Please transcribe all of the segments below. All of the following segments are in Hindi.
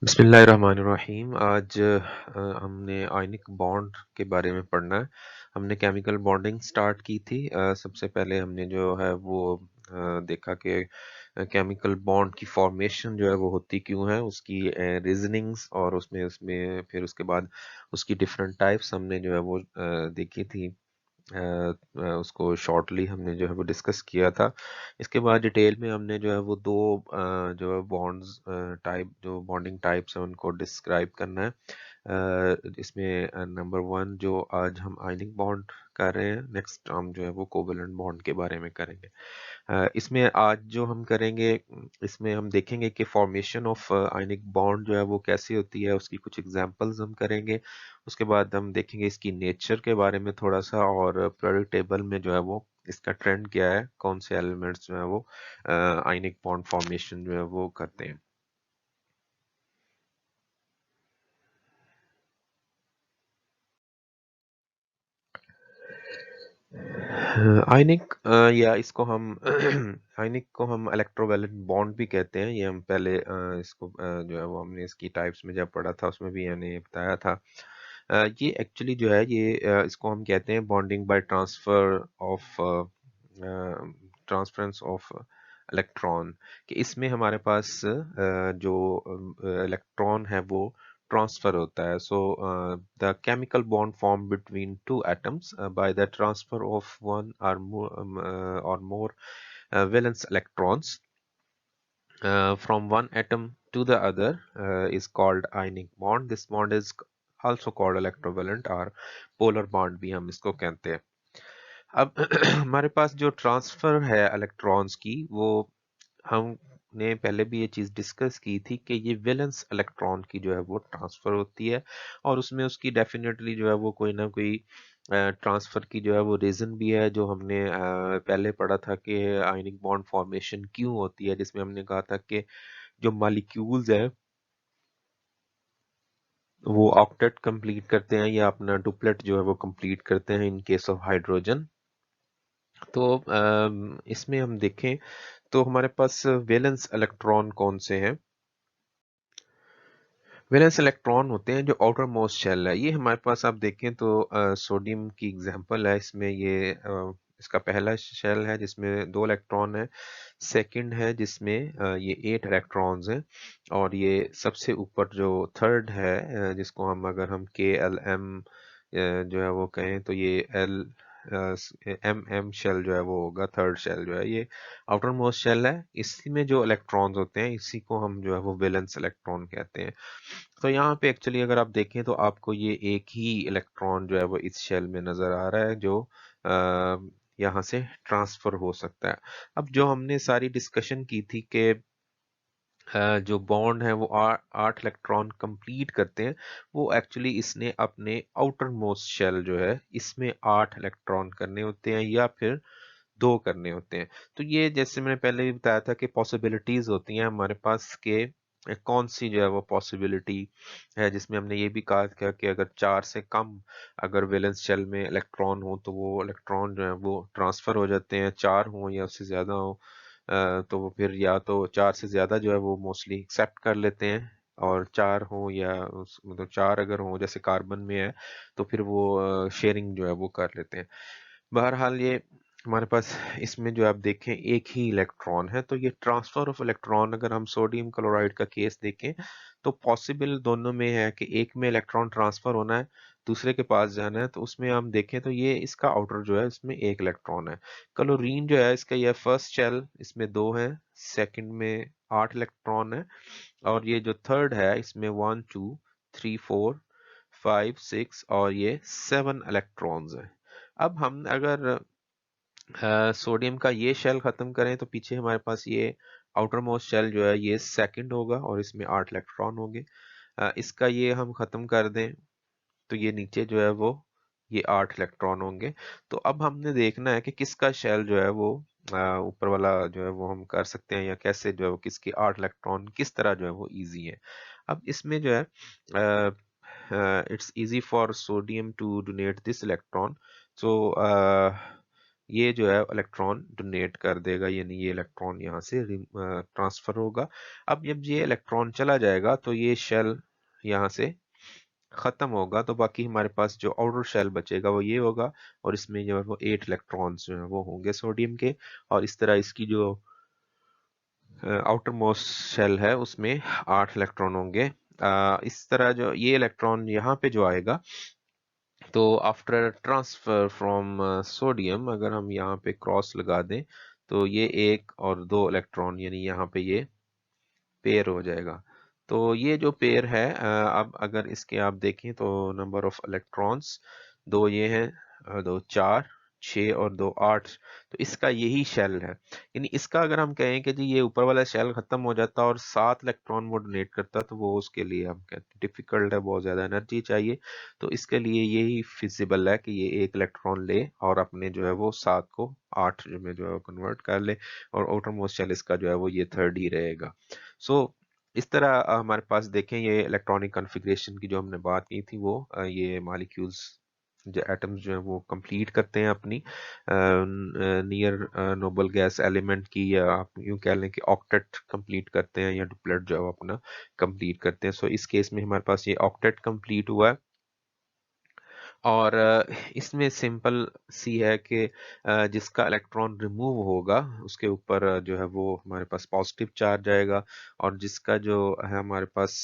बिस्मिल्लाहिर्रहमानिर्रहीम। आज हमने आयनिक बॉन्ड के बारे में पढ़ना है। हमने केमिकल बॉन्डिंग स्टार्ट की थी। सबसे पहले हमने जो है वो देखा कि केमिकल बॉन्ड की फॉर्मेशन जो है वो होती क्यों है, उसकी रीजनिंग्स और उसमें उसमें फिर उसके बाद उसकी डिफरेंट टाइप्स हमने जो है वो देखी थी। उसको शॉर्टली हमने जो है वो डिस्कस किया था। इसके बाद डिटेल में हमने जो है वो दो जो है बॉन्ड्स टाइप जो बॉन्डिंग टाइप्स हैं उनको डिस्क्राइब करना है। इसमें नंबर वन जो आज हम आयनिक बॉन्ड कर रहे हैं, नेक्स्ट हम जो है वो कोवेलेंट बॉन्ड के बारे में करेंगे। इसमें आज जो हम करेंगे, इसमें हम देखेंगे कि फॉर्मेशन ऑफ आयनिक बॉन्ड जो है वो कैसी होती है, उसकी कुछ एग्जांपल्स हम करेंगे। उसके बाद हम देखेंगे इसकी नेचर के बारे में थोड़ा सा, और पीरियोडिक टेबल में जो है वो इसका ट्रेंड क्या है, कौन से एलिमेंट्स जो है वो आयनिक बॉन्ड फॉर्मेशन जो है वो करते हैं। आयनिक या इसको हम आयनिक को हम इलेक्ट्रोवैलेंट बॉन्ड भी कहते हैं। ये हम पहले इसको जो है वो हमने इसकी टाइप्स में जब पढ़ा था उसमें भी मैंने ये बताया था। ये एक्चुअली जो है ये इसको हम कहते हैं bonding by transference of electron. कि इसमें हमारे पास जो इलेक्ट्रॉन है वो ट्रांसफर होता है। So the chemical bond form between two atoms by the transfer of one और मोर valence electrons from one atom to the other is called ionic bond. This bond is also called electrovalent और polar bond भी हम इसको कहते हैं। अब हमारे पास जो ट्रांसफर है इलेक्ट्रॉन्स की, वो हमने पहले भी ये चीज़ डिस्कस की थी कि ये वैलेंस इलेक्ट्रॉन की जो है वो ट्रांसफर होती है, और उसमें उसकी डेफिनेटली जो है वो कोई ना कोई ट्रांसफर की जो है वो रीजन भी है, जो हमने पहले पढ़ा था कि आयनिक बॉन्ड फॉर्मेशन क्यों होती है, जिसमें हमने कहा था कि जो मॉलिक्यूल्स हैं वो ऑक्टेट कंप्लीट करते हैं या अपना डुप्लेट जो है वो कंप्लीट करते हैं इन केस ऑफ हाइड्रोजन। तो इसमें हम देखें तो हमारे पास वैलेंस इलेक्ट्रॉन कौन से हैं। वैलेंस इलेक्ट्रॉन होते हैं जो आउटर मोस्ट शेल है। ये हमारे पास आप देखें तो सोडियम की एग्जांपल है। इसमें ये इसका पहला शेल है जिसमें 2 इलेक्ट्रॉन है। सेकंड है जिसमें ये 8 इलेक्ट्रॉन्स हैं। और ये सबसे ऊपर जो थर्ड है, जिसको हम अगर हम KLM जो है वो कहें तो ये MM शेल जो है वो होगा। थर्ड शेल जो है ये आउटर मोस्ट शेल है। इसी में जो इलेक्ट्रॉन्स होते हैं इसी को हम जो है वो वैलेंस इलेक्ट्रॉन कहते हैं। तो यहाँ पे एक्चुअली अगर आप देखें तो आपको ये एक ही इलेक्ट्रॉन जो है वो इस शेल में नजर आ रहा है, जो यहाँ से ट्रांसफर हो सकता है। अब जो हमने सारी डिस्कशन की थी कि जो बॉन्ड है वो 8 इलेक्ट्रॉन कंप्लीट करते हैं, वो एक्चुअली इसने अपने आउटर मोस्ट शेल जो है इसमें 8 इलेक्ट्रॉन करने होते हैं या फिर 2 करने होते हैं। तो ये जैसे मैंने पहले भी बताया था कि पॉसिबिलिटीज होती हैं हमारे पास के कौन सी जो है वो पॉसिबिलिटी है, जिसमें हमने ये भी कहा था कि अगर 4 से कम अगर वैलेंस शेल में इलेक्ट्रॉन हो तो वो इलेक्ट्रॉन जो है वो ट्रांसफर हो जाते हैं। 4 हो या उससे ज्यादा हो तो वो फिर या तो 4 से ज्यादा जो है वो मोस्टली एक्सेप्ट कर लेते हैं, और 4 हो या मतलब 4 अगर हो जैसे कार्बन में है तो फिर वो शेयरिंग जो है वो कर लेते हैं। बहरहाल ये हमारे पास इसमें जो आप देखें एक ही इलेक्ट्रॉन है, तो ये ट्रांसफर ऑफ इलेक्ट्रॉन अगर हम सोडियम क्लोराइड का केस देखें तो पॉसिबल दोनों में है कि एक में इलेक्ट्रॉन ट्रांसफर होना है, दूसरे के पास जाना है। तो उसमें हम देखें तो ये इसका आउटर जो है इसमें एक इलेक्ट्रॉन है। क्लोरीन जो है इसका ये फर्स्ट शेल, इसमें 2 है, सेकंड में 8 इलेक्ट्रॉन है, और ये जो थर्ड है इसमें 1 2 3 4 5 6 और ये 7 इलेक्ट्रॉन्स है। अब हम अगर सोडियम का ये शेल खत्म करें तो पीछे हमारे पास ये आउटर मोस्ट शेल जो है ये सेकंड होगा और इसमें 8 इलेक्ट्रॉन होंगे। इसका ये हम खत्म कर दें तो ये नीचे जो है वो ये 8 इलेक्ट्रॉन होंगे। तो अब हमने देखना है कि किसका शेल जो है वो ऊपर वाला जो है वो हम कर सकते हैं, या कैसे जो है वो किसके 8 इलेक्ट्रॉन किस तरह जो है वो इजी है। अब इसमें जो है it's easy for sodium to donate this electron. So ये जो है इलेक्ट्रॉन डोनेट कर देगा, यानी ये इलेक्ट्रॉन यहाँ से ट्रांसफर होगा। अब जब ये इलेक्ट्रॉन चला जाएगा तो ये शेल यहाँ से खत्म होगा, तो बाकी हमारे पास जो आउटर शेल बचेगा वो ये होगा, और इसमें जो है वो 8 इलेक्ट्रॉन्स जो है वो होंगे सोडियम के, और इस तरह इसकी जो आउटर मोस्ट शेल है उसमें 8 इलेक्ट्रॉन होंगे। इस तरह जो ये इलेक्ट्रॉन यहाँ पे जो आएगा, तो आफ्टर ट्रांसफर फ्रॉम सोडियम, अगर हम यहाँ पे क्रॉस लगा दें तो ये 1 और 2 इलेक्ट्रॉन, यानी यहाँ पे ये पेयर हो जाएगा। तो ये जो पेयर है, अब अगर इसके आप देखें तो नंबर ऑफ इलेक्ट्रॉन्स, दो ये हैं, दो 4, 6 और 2 8, तो इसका यही शेल है। यानी इसका अगर हम कहें कि जी ये ऊपर वाला शेल खत्म हो जाता और 7 इलेक्ट्रॉन वो डोनेट करता, तो वो उसके लिए हम कहते हैं डिफिकल्ट है, बहुत ज्यादा एनर्जी चाहिए। तो इसके लिए यही फिजिबल है कि ये 1 इलेक्ट्रॉन ले और अपने जो है वो 7 को 8 में जो है कन्वर्ट कर ले, और आउटर मोस्ट शेल इसका जो है वो ये थर्ड ही रहेगा। सो इस तरह हमारे पास देखें, ये इलेक्ट्रॉनिक कॉन्फ़िगरेशन की जो हमने बात की थी वो ये मॉलिक्यूल्स जो एटम्स जो है वो कंप्लीट करते हैं अपनी नियर नोबल गैस एलिमेंट की, या आप यूं कह लें कि ऑक्टेट कंप्लीट करते हैं, या डुप्लेट जो है वो अपना कंप्लीट करते हैं। सो इस केस में हमारे पास ये ऑक्टेट कंप्लीट हुआ है। और इसमें सिंपल सी है कि जिसका इलेक्ट्रॉन रिमूव होगा उसके ऊपर जो है वो हमारे पास पॉजिटिव चार्ज आएगा, और जिसका जो है हमारे पास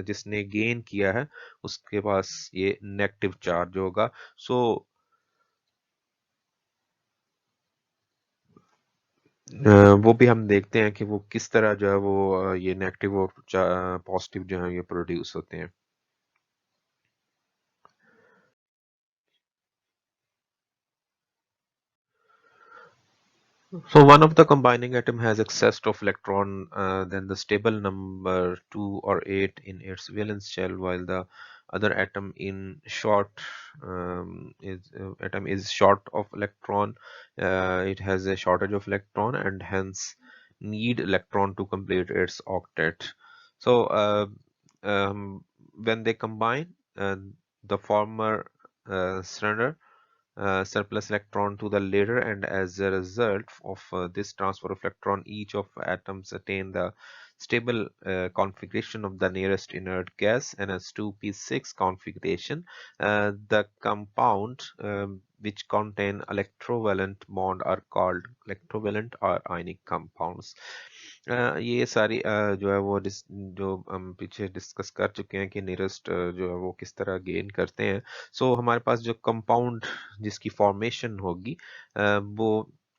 जिसने गेन किया है उसके पास ये नेगेटिव चार्ज होगा। सो वो भी हम देखते हैं कि वो किस तरह जो है वो ये नेगेटिव और पॉजिटिव जो है ये प्रोड्यूस होते हैं। So one of the combining atom has excess of electron than the stable number 2 or 8 in its valence shell, while the other atom in short atom is short of electron. It has a shortage of electron and hence need electron to complete its octet. So when they combine, the former surrender surplus electron to the latter, and as a result of this transfer of electron, each of atoms attain the stable configuration of the nearest inert gas, NH2p6 configuration. The compound which contain electrovalent bond are called electrovalent or ionic compounds. ये सारी जो है वो जो हम पीछे डिस्कस कर चुके हैं कि नियरेस्ट जो है वो किस तरह गेन करते हैं। सो हमारे पास जो कंपाउंड जिसकी फॉर्मेशन होगी वो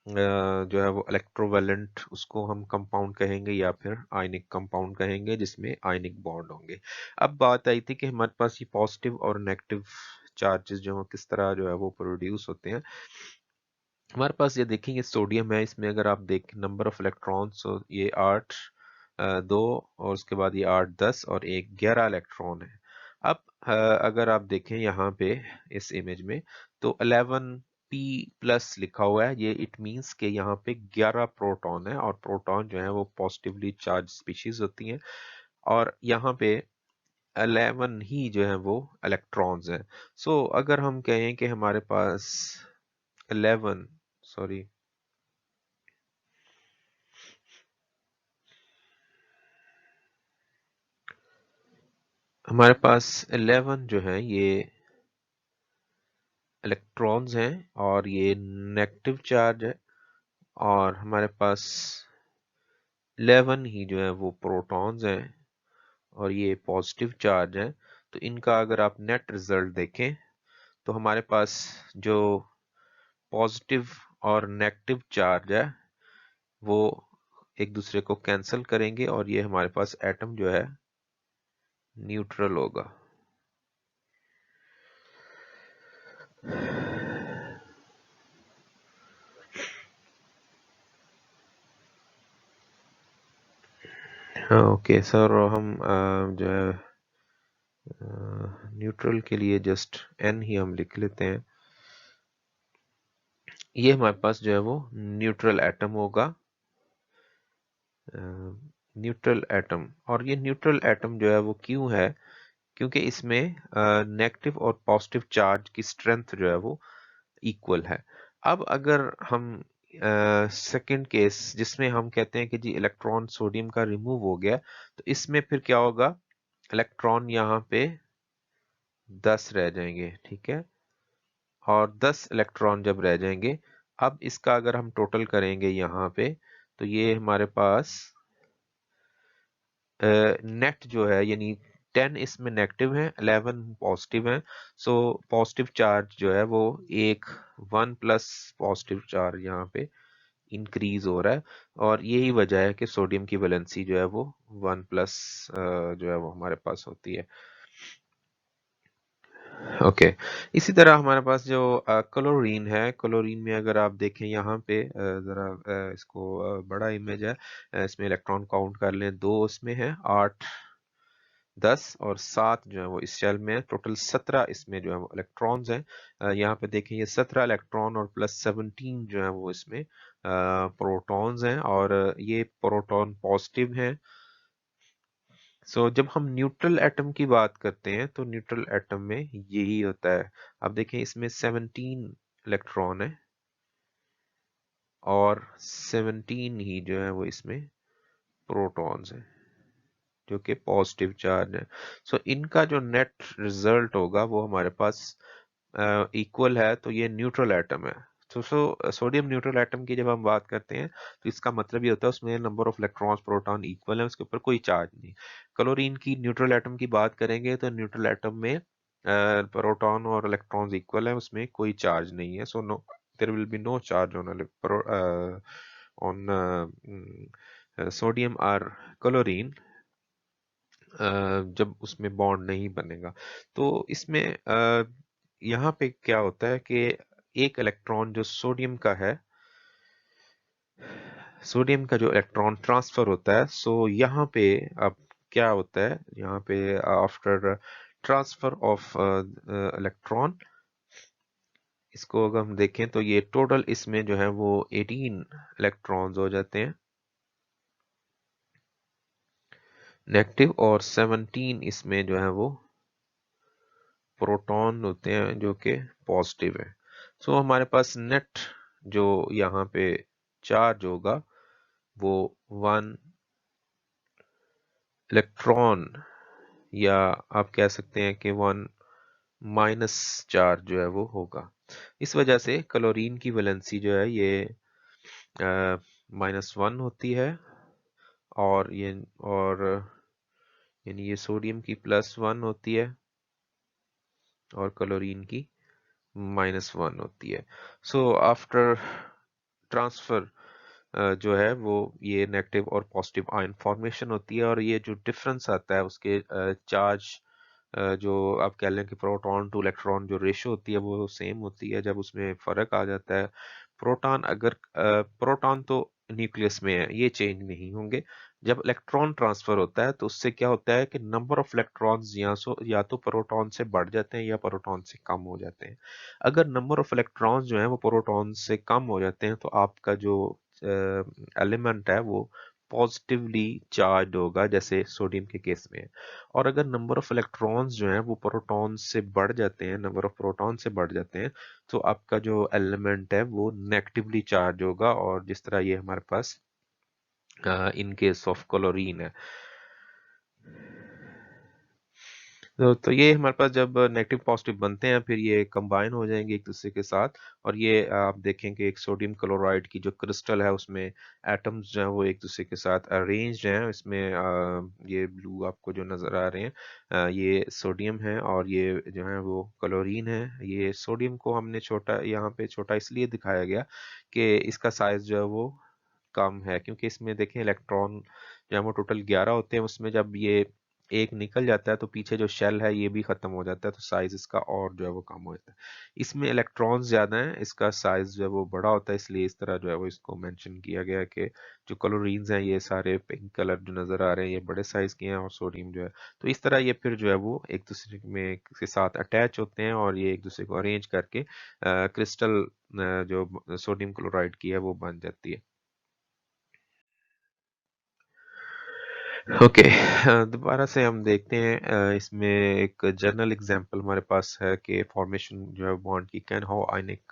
जो है वो इलेक्ट्रोवेलेंट, उसको हम कंपाउंड कहेंगे या फिर आयनिक कंपाउंड कहेंगे जिसमें आयनिक बॉन्ड होंगे। अब बात आई थी कि हमारे पास ये पॉजिटिव और नेगेटिव चार्जेस जो है किस तरह जो है वो प्रोड्यूस होते हैं। हमारे पास ये देखेंगे सोडियम है, इसमें अगर आप देखें नंबर ऑफ इलेक्ट्रॉन्स, तो ये 8 2 और उसके बाद ये 8 10 और एक 11 इलेक्ट्रॉन है। अब अगर आप देखें यहाँ पे इस इमेज में, तो 11p+ लिखा हुआ है, ये इट मींस कि यहाँ पे 11 प्रोटॉन है, और प्रोटॉन जो है वो पॉजिटिवली चार्ज स्पीशीज होती हैं, और यहाँ पे 11 ही जो है वो इलेक्ट्रॉन्स हैं। सो अगर हम कहें कि हमारे पास 11 सॉरी हमारे पास 11 जो है ये इलेक्ट्रॉन्स हैं, और ये नेगेटिव चार्ज है, और हमारे पास 11 ही जो है वो प्रोटॉन्स हैं, और ये पॉजिटिव चार्ज है। तो इनका अगर आप नेट रिजल्ट देखें तो हमारे पास जो पॉजिटिव और नेगेटिव चार्ज है वो एक दूसरे को कैंसिल करेंगे, और ये हमारे पास एटम जो है न्यूट्रल होगा। हाँ ओके सर, हम जो है न्यूट्रल के लिए जस्ट n ही हम लिख लेते हैं। ये हमारे पास जो है वो न्यूट्रल एटम होगा, न्यूट्रल एटम। और ये न्यूट्रल एटम जो है वो क्यों है, क्योंकि इसमें नेगेटिव और पॉजिटिव चार्ज की स्ट्रेंथ जो है वो इक्वल है। अब अगर हम सेकंड केस जिसमें हम कहते हैं कि जी इलेक्ट्रॉन सोडियम का रिमूव हो गया, तो इसमें फिर क्या होगा, इलेक्ट्रॉन यहाँ पे 10 रह जाएंगे, ठीक है। और 10 इलेक्ट्रॉन जब रह जाएंगे, अब इसका अगर हम टोटल करेंगे यहाँ पे, तो ये हमारे पास नेट जो है, यानी 10 इसमें नेगेटिव है, 11 पॉजिटिव है। सो पॉजिटिव चार्ज जो है वो एक 1 प्लस पॉजिटिव चार्ज यहाँ पे इंक्रीज हो रहा है, और यही वजह है कि सोडियम की वैलेंसी जो है वो 1 प्लस जो है वो हमारे पास होती है। ओके, इसी तरह हमारे पास जो क्लोरीन है, क्लोरीन में अगर आप देखें यहाँ पे जरा इसको बड़ा इमेज है, इसमें इलेक्ट्रॉन काउंट कर लें, 2 इसमें है, 8 10 और 7 जो है वो इस शेल में है, टोटल 17 इसमें जो है वो इलेक्ट्रॉन्स हैं। यहाँ पे देखें ये 17 इलेक्ट्रॉन और प्लस 17 जो है वो इसमें प्रोटॉन्स हैं, और ये प्रोटॉन पॉजिटिव हैं। जब हम न्यूट्रल एटम की बात करते हैं तो न्यूट्रल एटम में यही होता है। अब देखें इसमें 17 इलेक्ट्रॉन है और 17 ही जो है वो इसमें प्रोटॉन्स हैं जो कि पॉजिटिव चार्ज है। इनका जो नेट रिजल्ट होगा वो हमारे पास इक्वल है, तो ये न्यूट्रल एटम है। सोडियम न्यूट्रल एटम की जब हम बात करते हैं तो इसका मतलब ये होता है उसमें number of electrons proton equal है, उसके ऊपर कोई चार्ज नहीं। क्लोरीन की न्यूट्रल एटम की बात करेंगे तो न्यूट्रल एटम में प्रोटॉन और इलेक्ट्रॉन्स इक्वल है, उसमें कोई चार्ज नहीं है। So no, there will be no charge on sodium और क्लोरीन जब उसमें बॉन्ड नहीं बनेगा। तो इसमें यहाँ पे क्या होता है कि एक इलेक्ट्रॉन जो सोडियम का है, सोडियम का जो इलेक्ट्रॉन ट्रांसफर होता है, यहाँ पे अब क्या होता है, यहाँ पे आफ्टर ट्रांसफर ऑफ इलेक्ट्रॉन, इसको अगर हम देखें तो ये टोटल इसमें जो है वो 18 इलेक्ट्रॉन्स हो जाते हैं नेगेटिव, और 17 इसमें जो है वो प्रोटॉन होते हैं जो कि पॉजिटिव है। हमारे पास नेट जो यहाँ पे चार्ज होगा वो 1 इलेक्ट्रॉन, या आप कह सकते हैं कि 1 माइनस चार्ज जो है वो होगा। इस वजह से क्लोरीन की वैलेंसी जो है ये -1 होती है, और और यानी ये सोडियम की +1 होती है और क्लोरीन की -1 होती है। आफ्टर ट्रांसफर जो है वो ये नेगेटिव और पॉजिटिव आयन फॉर्मेशन होती है, और ये जो डिफरेंस आता है उसके चार्ज, जो आप कह लें कि प्रोटॉन टू इलेक्ट्रॉन जो रेशो होती है वो सेम होती है। जब उसमें फर्क आ जाता है, प्रोटॉन तो न्यूक्लियस में है, ये चेंज नहीं होंगे। जब इलेक्ट्रॉन ट्रांसफर होता है तो उससे क्या होता है कि नंबर ऑफ इलेक्ट्रॉन्स या तो प्रोटॉन से बढ़ जाते हैं या प्रोटॉन से कम हो जाते हैं। अगर नंबर ऑफ इलेक्ट्रॉन्स जो है वो प्रोटॉन से कम हो जाते हैं तो आपका जो एलिमेंट है वो पॉजिटिवली चार्ज होगा, जैसे सोडियम के केस में है। और अगर नंबर ऑफ इलेक्ट्रॉन्स जो हैं वो प्रोटॉन से बढ़ जाते हैं, नंबर ऑफ प्रोटॉन से बढ़ जाते हैं, तो आपका जो एलिमेंट है वो नेगेटिवली चार्ज होगा, और जिस तरह ये हमारे पास इन केस ऑफ क्लोरीन है। तो ये हमारे पास जब नेगेटिव पॉजिटिव बनते हैं फिर ये कंबाइन हो जाएंगे एक दूसरे के साथ, और ये आप देखें कि एक सोडियम क्लोराइड की जो क्रिस्टल है उसमें एटम्स जो हैं वो एक दूसरे के साथ अरेंज्ड हैं। इसमें ये ब्लू आपको जो नज़र आ रहे हैं, ये सोडियम है और ये जो है वो क्लोरीन है। ये सोडियम को हमने छोटा, यहाँ पे छोटा इसलिए दिखाया गया कि इसका साइज जो है वो कम है, क्योंकि इसमें देखें इलेक्ट्रॉन जो है वो टोटल 11 होते हैं, उसमें जब ये एक निकल जाता है तो पीछे जो शेल है ये भी खत्म हो जाता है, तो साइज इसका और जो है वो कम हो जाता है। इसमें इलेक्ट्रॉन्स ज्यादा हैं, इसका साइज जो है वो बड़ा होता है, इसलिए इस तरह जो है वो इसको मेंशन किया गया है कि जो क्लोरीन्स हैं ये सारे पिंक कलर जो नजर आ रहे हैं ये बड़े साइज के हैं, और सोडियम जो है, तो इस तरह ये फिर जो है वो एक दूसरे में के साथ अटैच होते हैं और ये एक दूसरे को अरेंज करके क्रिस्टल जो सोडियम क्लोराइड की है वो बन जाती है। ओके, दोबारा से हम देखते हैं, इसमें एक जनरल एग्जांपल हमारे पास है कि फॉर्मेशन जो है बॉन्ड की, can how ionic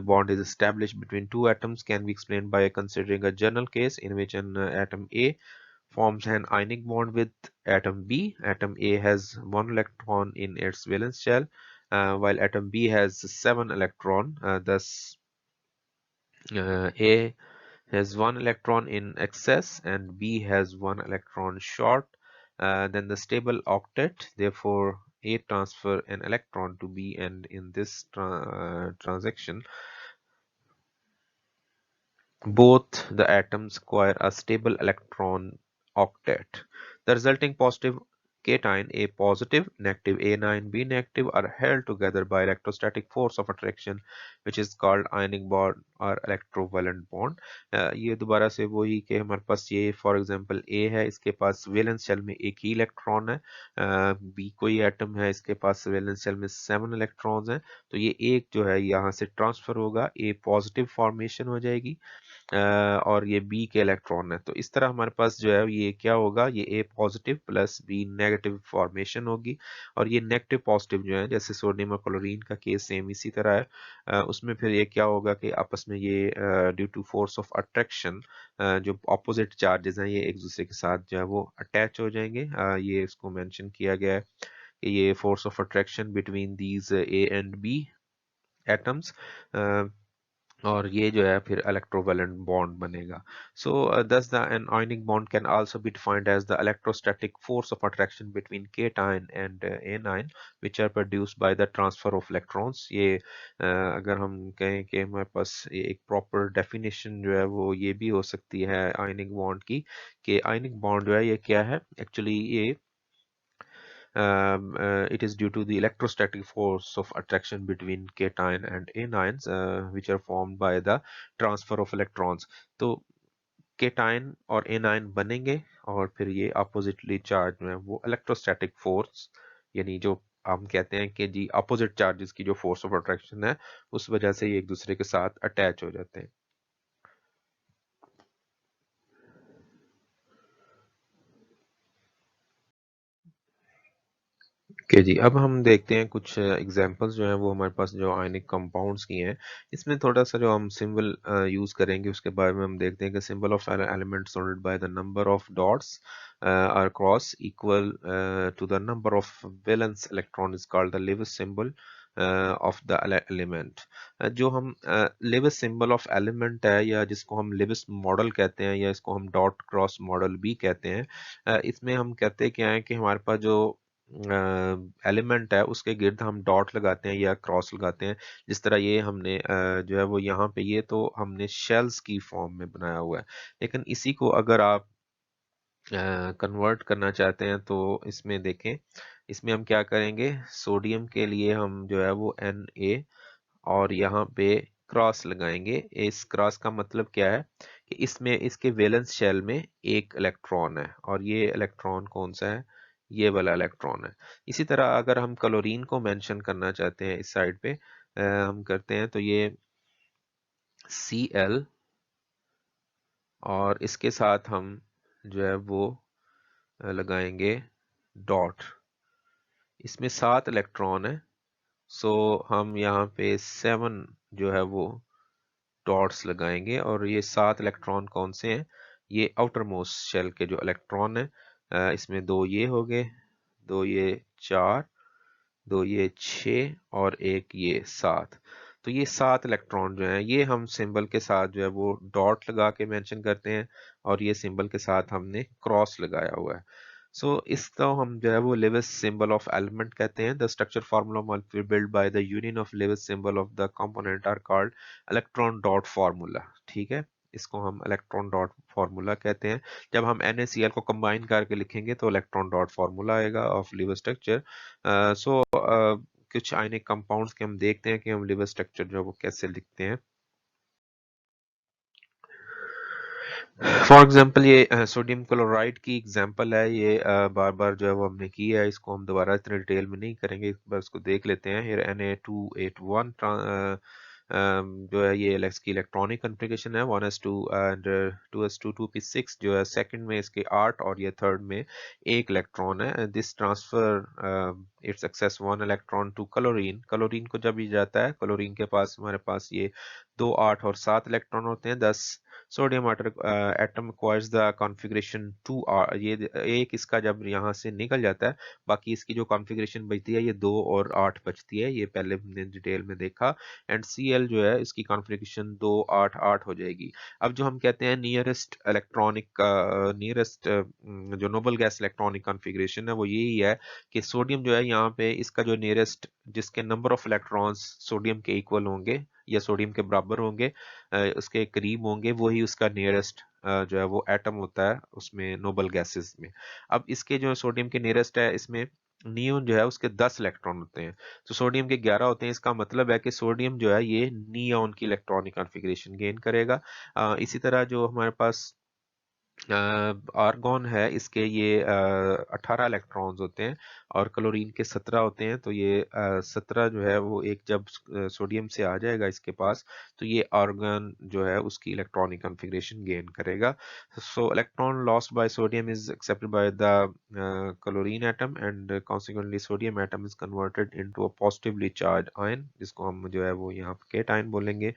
bond is established between two atoms can be explained by considering a general case in which an atom A forms an ionic bond with atom B. Atom A has one electron in its valence shell, while atom B has seven electron. Thus, A has one electron in excess and B has one electron short. Then the stable octet, therefore A transfer an electron to B, and in this transaction both the atoms acquire a stable electron octet. The resulting positive cation A positive, negative A9, B negative are held together by electrostatic force of attraction, which is called ionic bond or electrovalent bond. ये दोबारा से वही कि हमारे पास ये फॉर एग्जांपल A है, इसके पास वैलेंस शेल में एक ही इलेक्ट्रॉन है, B कोई एटम है, इसके पास वैलेंस शेल में 7 इलेक्ट्रॉन्स हैं, तो ये एक जो है यहाँ से ट्रांसफर होगा, A पॉजिटिव फॉर्मेशन हो जाएगी और ये बी के इलेक्ट्रॉन है। तो इस तरह हमारे पास जो है ये क्या होगा, ये A positive plus B negative formation होगी, और ये नेगेटिव पॉजिटिव जो है जैसे सोडियम और क्लोरीन का केस सेम इसी तरह है, उसमें फिर ये क्या होगा कि आपस में ये due to force of attraction जो ऑपोजिट चार्जेस हैं ये एक दूसरे के साथ जो है वो अटैच हो जाएंगे। ये इसको मेंशन किया गया है कि ये force of attraction between these A and B atoms, और ये जो है फिर इलेक्ट्रोवेलेंट बॉन्ड बनेगा। सो thus the an ionic bond can also be defined as the electrostatic force of attraction between cation and anion which are produced by the transfer of electrons। ये अगर हम कहें कि हमारे पास ये एक प्रॉपर डेफिनेशन जो है वो ये भी हो सकती है आयनिक बॉन्ड की, कि आयनिक बॉन्ड जो है ये क्या है एक्चुअली, ये it is due to the electrostatic force of attraction between cation and anions which are formed by the transfer of electrons। तो cation और anion बनेंगे और फिर ये oppositely charged में वो electrostatic force, यानी जो हम कहते हैं कि जी opposite charges की जो force of attraction है उस वजह से ये एक दूसरे के साथ attach हो जाते हैं। ओके जी, अब हम देखते हैं कुछ एग्जांपल्स जो हैं वो हमारे पास जो आयनिक कंपाउंड्स की हैं। इसमें थोड़ा सा जो हम सिंबल यूज करेंगे उसके बारे में हम देखते हैं कि symbol of element surrounded by the number of dots or cross equal to the number of valence electron is called the Lewis symbol of the element. जो हम लेविस सिंबल ऑफ एलिमेंट है या जिसको हम लेविस मॉडल कहते हैं या इसको हम डॉट क्रॉस मॉडल भी कहते हैं, इसमें हम कहते क्या है कि हमारे पास जो एलिमेंट है उसके गिर्द हम डॉट लगाते हैं या क्रॉस लगाते हैं। जिस तरह ये हमने जो है वो यहाँ पे ये तो हमने शेल्स की फॉर्म में बनाया हुआ है, लेकिन इसी को अगर आप कन्वर्ट करना चाहते हैं तो इसमें देखें, इसमें हम क्या करेंगे, सोडियम के लिए हम जो है वो Na और यहाँ पे क्रॉस लगाएंगे। इस क्रॉस का मतलब क्या है कि इसमें इसके वैलेंस शेल में एक इलेक्ट्रॉन है और ये इलेक्ट्रॉन कौन सा है, ये वाला इलेक्ट्रॉन है। इसी तरह अगर हम क्लोरीन को मेंशन करना चाहते हैं इस साइड पे हम करते हैं तो ये Cl और इसके साथ हम जो है वो लगाएंगे डॉट, इसमें 7 इलेक्ट्रॉन है, सो हम यहाँ पे 7 जो है वो डॉट्स लगाएंगे और ये 7 इलेक्ट्रॉन कौन से हैं, ये आउटर मोस्ट शेल के जो इलेक्ट्रॉन है, इसमें दो ये हो गए, दो ये 4, दो ये 6 और एक ये 7। तो ये 7 इलेक्ट्रॉन जो हैं ये हम सिंबल के साथ जो है वो डॉट लगा के मेंशन करते हैं और ये सिंबल के साथ हमने क्रॉस लगाया हुआ है। सो इसको हम जो है वो लेविस सिंबल ऑफ एलिमेंट कहते हैं। The structure formula build by the union of Lewis symbol of the component are called electron dot formula. ठीक है, इसको हम इलेक्ट्रॉन डॉट फार्मूला कहते हैं। जब हम NaCl को कंबाइन करके लिखेंगे तो इलेक्ट्रॉन डॉट फार्मूला आएगा ऑफ लिवर स्ट्रक्चर। सो कुछ आयनिक कंपाउंड्स के हम देखते हैं कि हम लिवर स्ट्रक्चर जो है वो कैसे लिखते हैं। फॉर एग्जाम्पल ये सोडियम क्लोराइड की एग्जाम्पल है, ये बार बार जो है वो हमने की है, इसको हम दोबारा इतने डिटेल में नहीं करेंगे, एक बार इसको देख लेते हैं। here Na281 जो है ये इसकी इलेक्ट्रॉनिक कॉन्फ़िगरेशन है 1s2 एंड 2s2 2p6 जो है सेकंड में इसके 8 और ये थर्ड में एक इलेक्ट्रॉन है। This transfer its excess 1 electron to chlorine. Chlorine को जब ये जाता है, क्लोरीन के पास हमारे पास ये 2 8 और 7 इलेक्ट्रॉन होते हैं। 10 sodium atom acquires the configuration 2 ये एक इसका जब यहाँ से निकल जाता है, बाकी इसकी जो कॉन्फ़िगरेशन बचती है ये 2 और 8 बचती है, ये पहले हमने डिटेल में देखा। एंड Cl जो है इसकी कॉन्फ़िगरेशन 2 8 8 हो जाएगी। अब जो हम कहते हैं नियरेस्ट इलेक्ट्रॉनिक नियरेस्ट जो नोबल गैस इलेक्ट्रॉनिक कॉन्फ़िगरेशन है वो यही है कि सोडियम जो है यहाँ पे इसका जो नियरेस्ट जिसके नंबर ऑफ इलेक्ट्रॉन्स सोडियम के इक्वल होंगे या सोडियम के बराबर होंगे, उसके करीब होंगे, वही उसका नियरेस्ट जो है वो एटम होता है उसमें नोबल गैसेस में। अब इसके जो सोडियम के नियरेस्ट है इसमें नियोन जो है उसके 10 इलेक्ट्रॉन होते हैं, तो सोडियम के 11 होते हैं। इसका मतलब है कि सोडियम जो है ये नियोन की इलेक्ट्रॉनिक कॉन्फ़िगरेशन गेन करेगा। इसी तरह जो हमारे पास आर्गॉन है इसके ये 18 इलेक्ट्रॉन्स होते हैं और क्लोरीन के 17 होते हैं, तो ये 17 जो है वो एक जब सोडियम से आ जाएगा इसके पास, तो ये आर्गन जो है उसकी इलेक्ट्रॉनिक कॉन्फ़िगरेशन गेन करेगा। सो electron lost by sodium is accepted by the chlorine atom and consequently sodium atom is converted into a positively charge ion, जिसको हम जो है वो यहाँ केटायन बोलेंगे।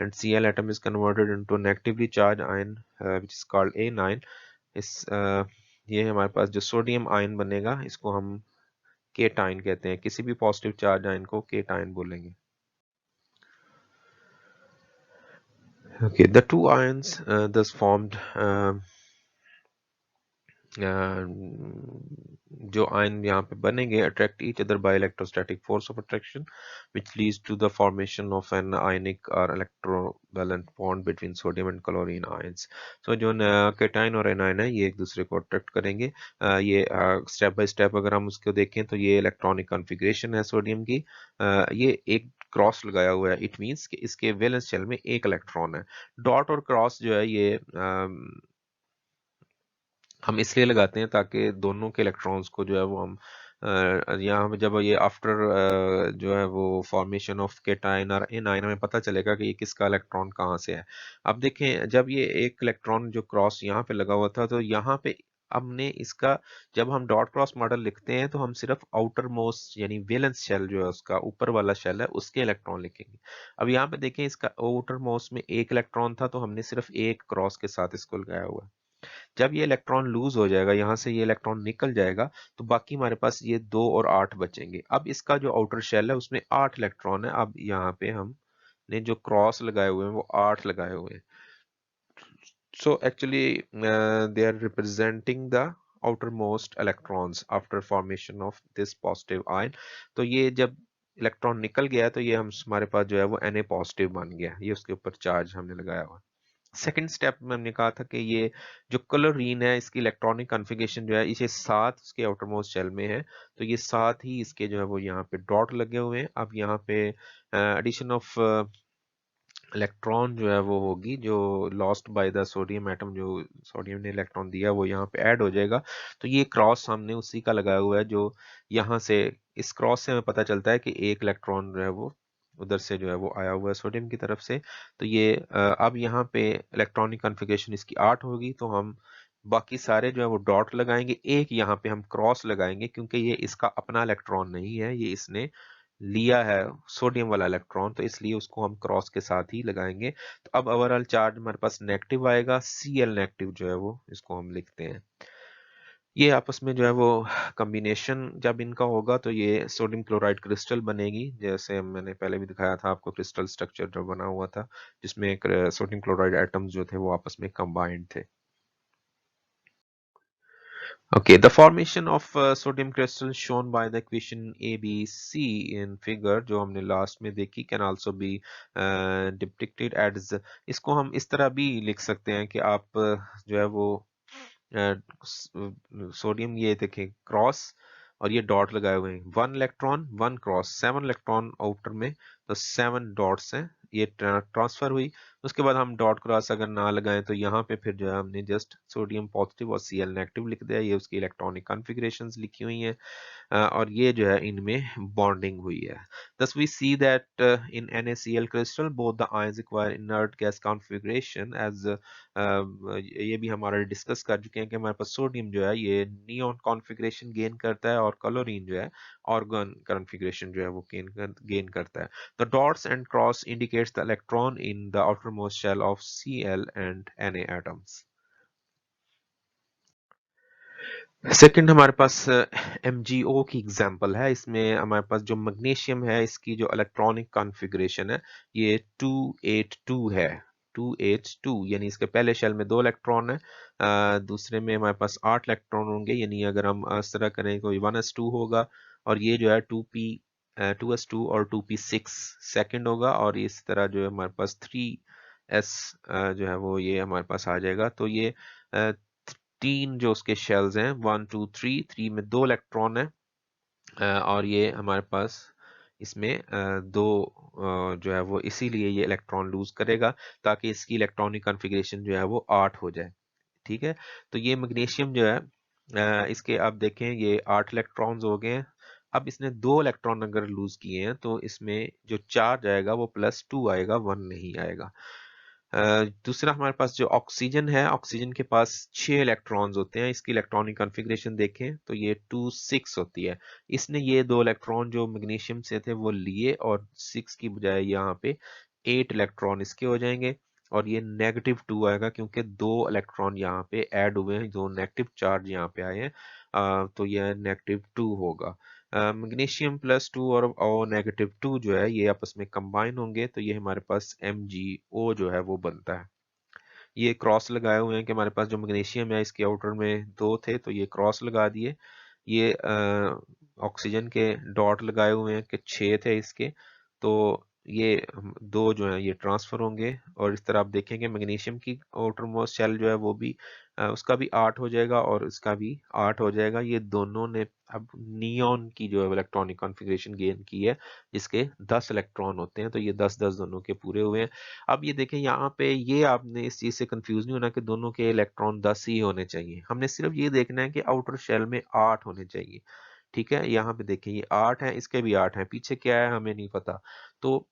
And Cl atom is converted into a negatively charged ion which is called A9। इस ये हमारे पास जो सोडियम आयन बनेगा इसको हम केटायन कहते हैं, किसी भी पॉजिटिव चार्ज आयन को केटायन बोलेंगे। Okay, the two ions thus formed जो आयन यहाँ पे बनेंगे attract each other by electrostatic force of attraction which leads to the formation of an ionic और electrovalent bond between sodium and chlorine ions. So जो केटायन और एनायन है ये एक दूसरे को अट्रैक्ट करेंगे। ये स्टेप बाय स्टेप अगर हम उसको देखें तो ये इलेक्ट्रॉनिक कॉन्फ़िगरेशन है सोडियम की। ये एक क्रॉस लगाया हुआ है, इट मींस कि इसके वैलेंस शेल में एक इलेक्ट्रॉन है। डॉट और क्रॉस जो है ये हम इसलिए लगाते हैं ताकि दोनों के इलेक्ट्रॉन्स को जो है वो हम यहाँ पे जब ये आफ्टर जो है वो फॉर्मेशन ऑफ केटायन और एनायन हमें पता चलेगा कि ये किसका इलेक्ट्रॉन कहाँ से है। अब देखें जब ये एक इलेक्ट्रॉन जो क्रॉस यहाँ पे लगा हुआ था तो यहाँ पे हमने इसका जब हम डॉट क्रॉस मॉडल लिखते हैं तो हम सिर्फ आउटर मोस्ट यानी वैलेंस शेल जो है उसका ऊपर वाला शेल है उसके इलेक्ट्रॉन लिखेंगे। अब यहाँ पे देखें इसका आउटर मोस्ट में एक इलेक्ट्रॉन था तो हमने सिर्फ एक क्रॉस के साथ इसको लगाया हुआ है। जब ये इलेक्ट्रॉन लूज हो जाएगा, यहाँ से ये इलेक्ट्रॉन निकल जाएगा, तो बाकी हमारे पास ये 2 और 8 बचेंगे। अब इसका जो आउटर शेल है उसमें 8 इलेक्ट्रॉन है। अब यहाँ पे हमने जो क्रॉस लगाए हुए हैं वो 8 लगाए हुए हैं। So actually they are representing the outermost electrons after formation of this positive ion। तो ये जब इलेक्ट्रॉन निकल गया तो ये हम हमारे पास जो है वो Na पॉजिटिव बन गया, ये उसके ऊपर चार्ज हमने लगाया हुआ। सेकेंड स्टेप में हमने कहा था कि ये जो क्लोरीन है इसकी इलेक्ट्रॉनिक कॉन्फ़िगरेशन जो है इसे 7 उसके आउटरमोस्ट शेल में है, तो ये 7 ही इसके जो है वो यहाँ पे डॉट लगे हुए हैं। अब यहाँ पे एडिशन ऑफ इलेक्ट्रॉन जो है वो होगी जो lost by the sodium atom, जो सोडियम ने इलेक्ट्रॉन दिया वो यहाँ पे ऐड हो जाएगा। तो ये क्रॉस हमने उसी का लगाया हुआ है जो यहाँ से इस क्रॉस से हमें पता चलता है कि एक इलेक्ट्रॉन जो है वो उधर से जो है वो आया हुआ है सोडियम की तरफ से। तो ये अब यहाँ पे इलेक्ट्रॉनिक कॉन्फ़िगरेशन इसकी 8 होगी, तो हम बाकी सारे जो है वो डॉट लगाएंगे, एक यहाँ पे हम क्रॉस लगाएंगे क्योंकि ये इसका अपना इलेक्ट्रॉन नहीं है, ये इसने लिया है सोडियम वाला इलेक्ट्रॉन, तो इसलिए उसको हम क्रॉस के साथ ही लगाएंगे। तो अब ओवरऑल चार्ज हमारे पास नेगेटिव आएगा, Cl नेगेटिव जो है वो इसको हम लिखते हैं। ये आपस में जो है वो कॉम्बिनेशन जब इनका होगा तो ये सोडियम क्लोराइड क्रिस्टल बनेगी, जैसे मैंने पहले भी दिखाया था आपको क्रिस्टल स्ट्रक्चर जो बना हुआ था जिसमें सोडियम क्लोराइड एटम्स जो थे वो आपस में कंबाइंड थे। Okay, the formation of sodium crystals shown by the equation ABC in figure जो हमने लास्ट में देखी can also be depicted as, इसको हम इस तरह भी लिख सकते हैं कि आप जो है वो सोडियम ये देखें क्रॉस और ये डॉट लगाए हुए हैं, 1 इलेक्ट्रॉन 1 क्रॉस, 7 इलेक्ट्रॉन आउटर में, तो 7 डॉट्स हैं, ये ट्रांसफर हुई उसके बाद हम डॉट क्रॉस अगर ना लगाएं तो यहाँ पे फिर जो है हमने जस्ट सोडियम पॉजिटिव और Cl नेगेटिव लिख दिया, ये उसकी इलेक्ट्रॉनिक कॉन्फ़िगरेशंस लिखी हुई हैं। और ये जो है इनमें बॉन्डिंग हुई है। Thus we see that in NaCl crystal both the ions require inert gas configuration as ये भी हमारा डिस्कस कर चुके हैं कि हमारे पास सोडियम जो है ये नियॉन कॉन्फ़िगरेशन गेन करता है और क्लोरीन जो है ऑर्गन कॉन्फ़िगरेशन जो है वो गेन करता है। The dots and cross indicates the electron in the outermost shell of Cl and Na atoms. Second हमारे पास MgO की एग्जांपल है। इसमें हमारे पास जो मैग्नीशियम है इसकी जो इलेक्ट्रॉनिक कॉन्फ़िगरेशन है ये 282 है। 282 यानी इसके पहले शेल में 2 इलेक्ट्रॉन है, दूसरे में हमारे पास 8 इलेक्ट्रॉन होंगे, यानी अगर हम इस तरह करें तो 1s2 होगा और ये जो है 2s2 और 2p6 सेकंड होगा और इस तरह जो है हमारे पास 3s जो है वो ये हमारे पास आ जाएगा। तो ये तीन जो उसके शेल्स हैं 1 2 3, 3 में 2 इलेक्ट्रॉन है और ये हमारे पास इसमें दो जो है वो इसीलिए ये इलेक्ट्रॉन लूज करेगा ताकि इसकी इलेक्ट्रॉनिक कॉन्फ़िगरेशन जो है वो 8 हो जाए। ठीक है, तो ये मैग्नीशियम जो है इसके आप देखें ये 8 इलेक्ट्रॉन्स हो गए हैं। अब इसने 2 इलेक्ट्रॉन अगर लूज किए हैं तो इसमें जो चार्ज आएगा वो +2 आएगा, 1 नहीं आएगा। दूसरा हमारे पास जो ऑक्सीजन है, ऑक्सीजन के पास 6 इलेक्ट्रॉन्स होते हैं। इसकी इलेक्ट्रॉनिक कॉन्फ़िगरेशन देखें तो ये 2 6 होती है। इसने ये 2 इलेक्ट्रॉन जो मैग्नीशियम से थे वो लिए और 6 की बजाय यहाँ पे 8 इलेक्ट्रॉन इसके हो जाएंगे और ये -2 आएगा क्योंकि 2 इलेक्ट्रॉन यहाँ पे ऐड हुए हैं, दो नेगेटिव चार्ज यहाँ पे आए हैं, तो यह -2 होगा। मैग्नीशियम +2 और -2 जो है ये आपस में कंबाइन होंगे तो ये हमारे पास MgO जो है वो बनता है। ये क्रॉस लगाए हुए हैं कि हमारे पास जो मैग्नीशियम है इसके आउटर में 2 थे तो ये क्रॉस लगा दिए। ये ऑक्सीजन के डॉट लगाए हुए हैं कि 6 थे इसके, तो ये दो जो है ये ट्रांसफर होंगे और इस तरह आप देखेंगे मैग्नीशियम की आउटर मोस्ट शेल जो है वो भी उसका भी 8 हो जाएगा और इसका भी 8 हो जाएगा। ये दोनों ने अब नियॉन की जो है इलेक्ट्रॉनिक कॉन्फ़िगरेशन गेन की है जिसके 10 इलेक्ट्रॉन होते हैं, तो ये 10-10 दोनों के पूरे हुए हैं। अब ये देखें यहाँ पे ये आपने इस चीज से कंफ्यूज नहीं होना कि दोनों के इलेक्ट्रॉन 10 ही होने चाहिए, हमने सिर्फ ये देखना है कि आउटर शेल में 8 होने चाहिए। ठीक है, यहाँ पे देखें ये 8 है, इसके भी 8 है, पीछे क्या है हमें नहीं पता, तो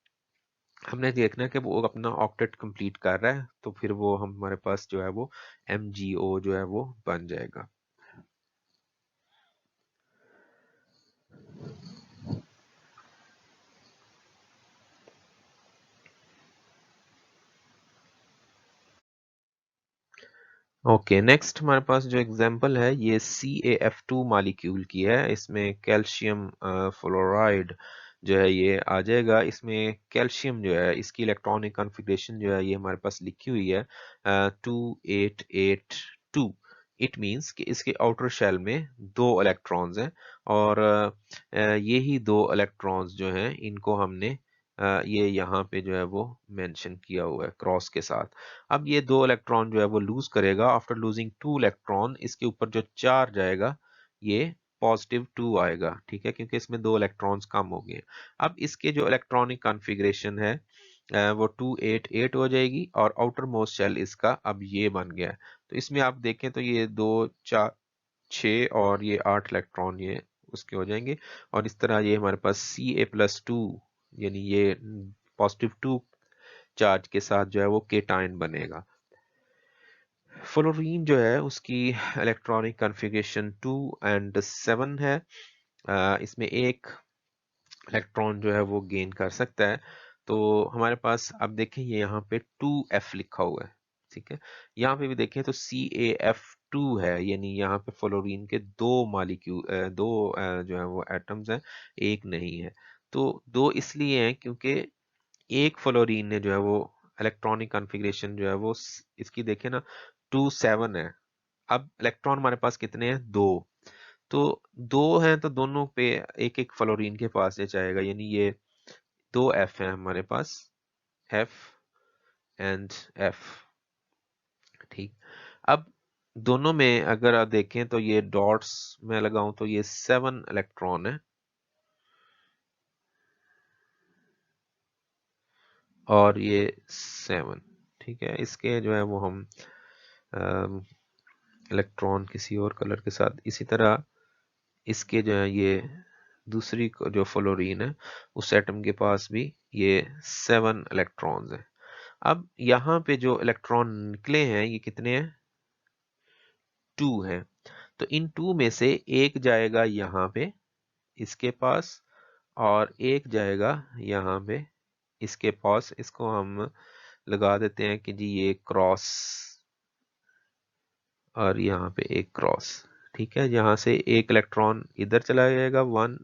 हमने देखना है कि वो अपना ऑक्टेट कंप्लीट कर रहा है तो फिर वो हमारे पास जो है वो MgO जो है वो बन जाएगा। ओके, नेक्स्ट हमारे पास जो एग्जांपल है ये CaF2 मॉलिक्यूल की है। इसमें कैल्शियम फ्लोराइड जो है ये आ जाएगा। इसमें कैल्शियम जो है इसकी इलेक्ट्रॉनिक कॉन्फ़िगरेशन जो है ये हमारे पास लिखी हुई है 2882। इट मींस कि इसके आउटर शेल में 2 इलेक्ट्रॉन्स हैं और यही 2 इलेक्ट्रॉन्स जो हैं इनको हमने ये यहाँ पे जो है वो मेंशन किया हुआ है क्रॉस के साथ। अब ये 2 इलेक्ट्रॉन जो है वो लूज करेगा। आफ्टर लूजिंग 2 इलेक्ट्रॉन इसके ऊपर जो चार्ज आएगा ये +2 आएगा। ठीक है, क्योंकि इसमें 2 इलेक्ट्रॉन्स कम हो गए। अब इसके जो इलेक्ट्रॉनिक कॉन्फ़िगरेशन है वो 288 हो जाएगी और आउटर मोस्ट शेल इसका अब ये बन गया है। तो इसमें आप देखें तो ये 2 4 6 और ये 8 इलेक्ट्रॉन ये उसके हो जाएंगे और इस तरह ये हमारे पास Ca+2 यानी ये +2 चार्ज के साथ जो है वो केटायन बनेगा। फ्लोरीन जो है उसकी इलेक्ट्रॉनिक कॉन्फ़िगरेशन 2 और 7 है। इसमें एक इलेक्ट्रॉन जो है वो गेन कर सकता है। तो हमारे पास अब देखें ये यहाँ पे 2F लिखा हुआ है। ठीक है, यहाँ पे भी देखें तो CaF2 है, यानी यहाँ पे फ्लोरीन के दो मॉलिक्यूल दो जो है वो एटम्स हैं, एक नहीं है। तो दो इसलिए हैं क्योंकि एक फ्लोरीन ने जो है वो इलेक्ट्रॉनिक कॉन्फ़िगरेशन जो है वो इसकी देखें ना 2 7 है। अब इलेक्ट्रॉन हमारे पास कितने हैं, 2। तो 2 हैं तो दोनों पे एक एक फ्लोरीन के पास ये जाएगा, यानी ये 2F है हमारे पास, F एंड F। ठीक, अब दोनों में अगर आप देखें तो ये डॉट्स में लगाऊं तो ये 7 इलेक्ट्रॉन है और ये 7। ठीक है, इसके जो है वो हम इलेक्ट्रॉन किसी और कलर के साथ, इसी तरह इसके जो है ये दूसरी जो फ्लोरीन है उस एटम के पास भी ये 7 इलेक्ट्रॉन्स हैं। अब यहाँ पे जो इलेक्ट्रॉन निकले हैं ये कितने हैं? 2 हैं। तो इन 2 में से एक जाएगा यहाँ पे इसके पास और एक जाएगा यहाँ पे इसके पास। इसको हम लगा देते हैं कि जी ये क्रॉस और यहाँ पे एक क्रॉस। ठीक है, यहाँ से एक इलेक्ट्रॉन इधर चला जाएगा 1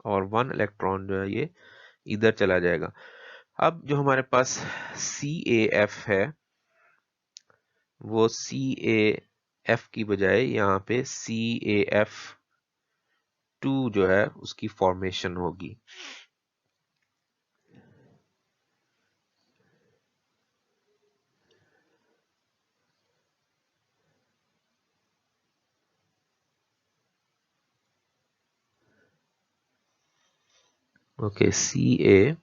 और 1 इलेक्ट्रॉन जो है ये इधर चला जाएगा। अब जो हमारे पास CaF है वो CaF की बजाय यहाँ पे CaF2 जो है उसकी फॉर्मेशन होगी। ओके, CaF2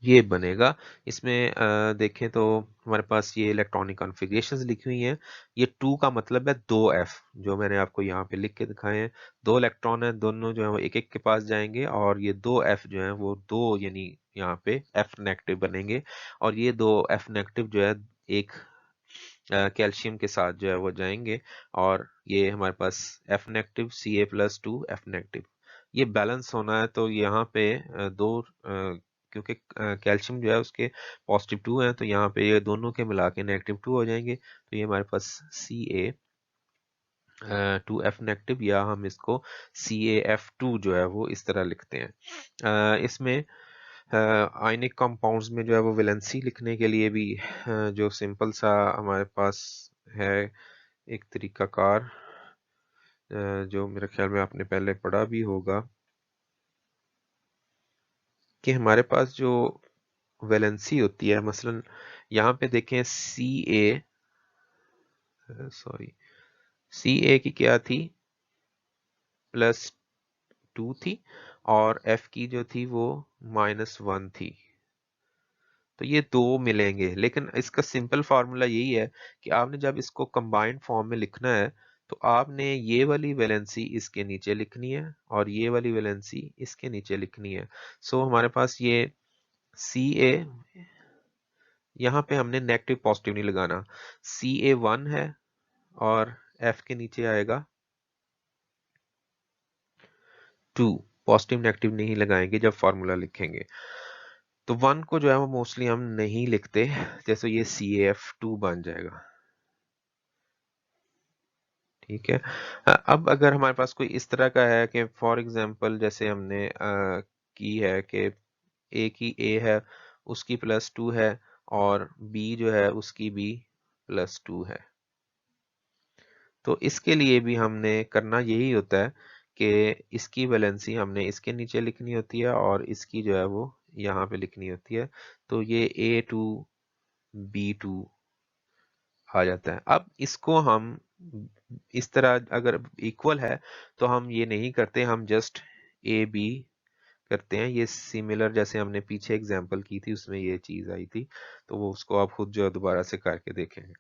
ये बनेगा। इसमें देखें तो हमारे पास ये इलेक्ट्रॉनिक कॉन्फ़िगरेशंस लिखी हुई हैं। ये 2 का मतलब है 2F, जो मैंने आपको यहाँ पे लिख के दिखाए हैं। 2 इलेक्ट्रॉन हैं, दोनों जो है वो एक एक के पास जाएंगे और ये 2F जो है वो 2 यानी यहाँ पे F नेगेटिव बनेंगे और ये 2 F नेगेटिव जो है एक कैल्शियम के साथ जो है वो जाएंगे और ये हमारे पास F negative Ca+2 F negative. ये बैलेंस होना है तो यहाँ पे दो क्योंकि कैल्शियम जो है उसके पॉजिटिव 2 हैं तो यहाँ पे ये दोनों के मिला के नेगेटिव 2 हो जाएंगे। तो ये हमारे पास Ca2F नेगेटिव या हम इसको CaF2 जो है वो इस तरह लिखते हैं। इसमें आयनिक कंपाउंड्स में जो है वो वैलेंसी लिखने के लिए भी जो सिंपल सा हमारे पास है एक तरीकाकार, जो मेरे ख्याल में आपने पहले पढ़ा भी होगा कि हमारे पास जो वैलेंसी होती है, मसलन यहाँ पे देखें Ca की क्या थी? +2 थी और F की जो थी वो -1 थी। तो ये दो मिलेंगे, लेकिन इसका सिंपल फार्मूला यही है कि आपने जब इसको कंबाइंड फॉर्म में लिखना है तो आपने ये वाली वैलेंसी इसके नीचे लिखनी है और ये वाली वैलेंसी इसके नीचे लिखनी है। सो हमारे पास ये Ca, यहाँ पे हमने नेगेटिव पॉजिटिव नहीं लगाना, Ca1 है और F के नीचे आएगा 2। पॉजिटिव नेगेटिव नहीं लगाएंगे जब फॉर्मूला लिखेंगे। तो 1 को जो है वो मोस्टली हम नहीं लिखते, जैसे ये CaF2 बन जाएगा। ठीक है, अब अगर हमारे पास कोई इस तरह का है कि फॉर एग्जांपल जैसे हमने की है कि ए की ए है उसकी +2 है और बी जो है उसकी भी +2 है, तो इसके लिए भी हमने करना यही होता है कि इसकी वैलेंसी हमने इसके नीचे लिखनी होती है और इसकी जो है वो यहाँ पे लिखनी होती है। तो ये A2 B2 आ जाता है। अब इसको हम इस तरह अगर इक्वल है तो हम ये नहीं करते, हम जस्ट ए बी करते हैं। ये सिमिलर जैसे हमने पीछे एग्जांपल की थी उसमें ये चीज आई थी, तो वो उसको आप खुद जो है दोबारा से करके देखेंगे।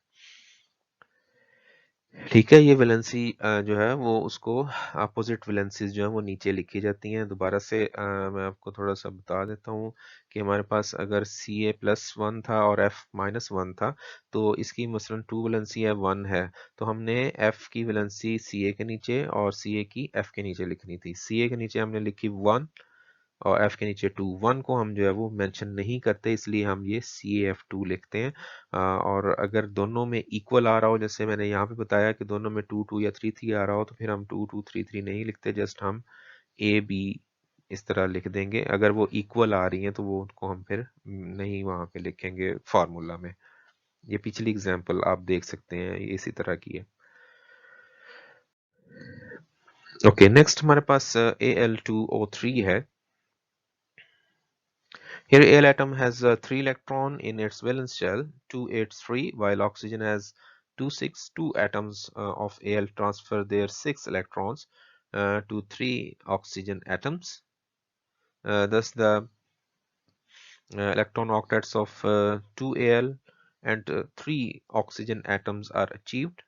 ठीक है, ये वैलेंसी जो है वो उसको अपोजिट वैलेंसीज जो है वो नीचे लिखी जाती हैं। दोबारा से मैं आपको थोड़ा सा बता देता हूँ कि हमारे पास अगर Ca+1 था और F-1 था तो इसकी मसलन 2 वैलेंसी है 1 है, तो हमने F की वैलेंसी Ca के नीचे और Ca की F के नीचे लिखनी थी। Ca के नीचे हमने लिखी 1 और F के नीचे 2। 1 को हम जो है वो मेंशन नहीं करते, इसलिए हम ये CaF2 लिखते हैं। और अगर दोनों में इक्वल आ रहा हो, जैसे मैंने यहाँ पे बताया कि दोनों में 2 2 या 3 3 आ रहा हो, तो फिर हम 2 2 3 3 नहीं लिखते, जस्ट हम A B इस तरह लिख देंगे। अगर वो इक्वल आ रही हैं तो वो उनको हम फिर नहीं वहाँ पे लिखेंगे फार्मूला में। ये पिछली एग्जांपल आप देख सकते हैं, ये इसी तरह की है। ओके, नेक्स्ट हमारे पास Al2O3 है। Here Al atom has 3 electron in its valence shell, 2 8 3, while oxygen has 2 6. Two atoms of Al transfer their 6 electrons to 3 oxygen atoms. thus the electron octets of 2Al and 3 oxygen atoms are achieved.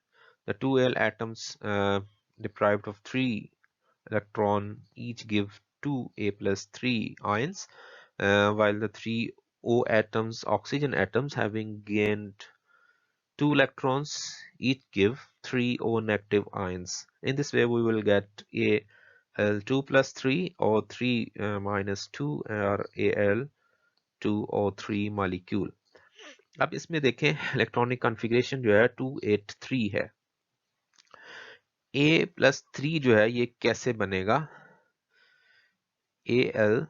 The 2Al atoms deprived of 3 electron each give 2A plus 3 ions, while the 3 O atoms, oxygen atoms, having gained 2 electrons each give 3 O negative ions. In this way we will get Al2 plus 3 or 3 minus 2 or Al2O3 molecule. अब इसमें देखें इलेक्ट्रॉनिक कॉन्फ़िगरेशन जो है 283 है। A प्लस 3 जो है ये कैसे बनेगा? Al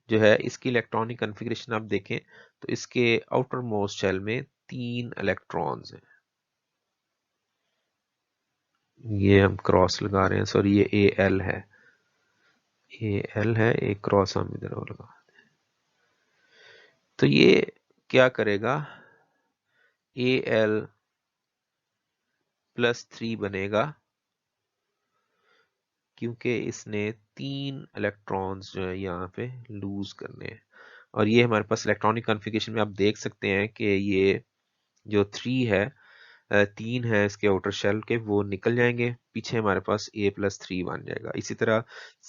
जो है इसकी इलेक्ट्रॉनिक कॉन्फ़िगरेशन आप देखें तो इसके आउटर मोस्ट शेल में 3 इलेक्ट्रॉन्स हैं। ये हम क्रॉस लगा रहे हैं, सॉरी ये Al है, Al है, एक क्रॉस हम इधर और लगा। तो ये क्या करेगा? Al प्लस 3 बनेगा क्योंकि इसने 3 इलेक्ट्रॉन्स जो है यहाँ पे लूज करने हैं। और ये हमारे पास इलेक्ट्रॉनिक कॉन्फ़िगरेशन में आप देख सकते हैं कि ये जो 3 है, 3 है इसके आउटर शेल के, वो निकल जाएंगे, पीछे हमारे पास A प्लस 3 बन जाएगा। इसी तरह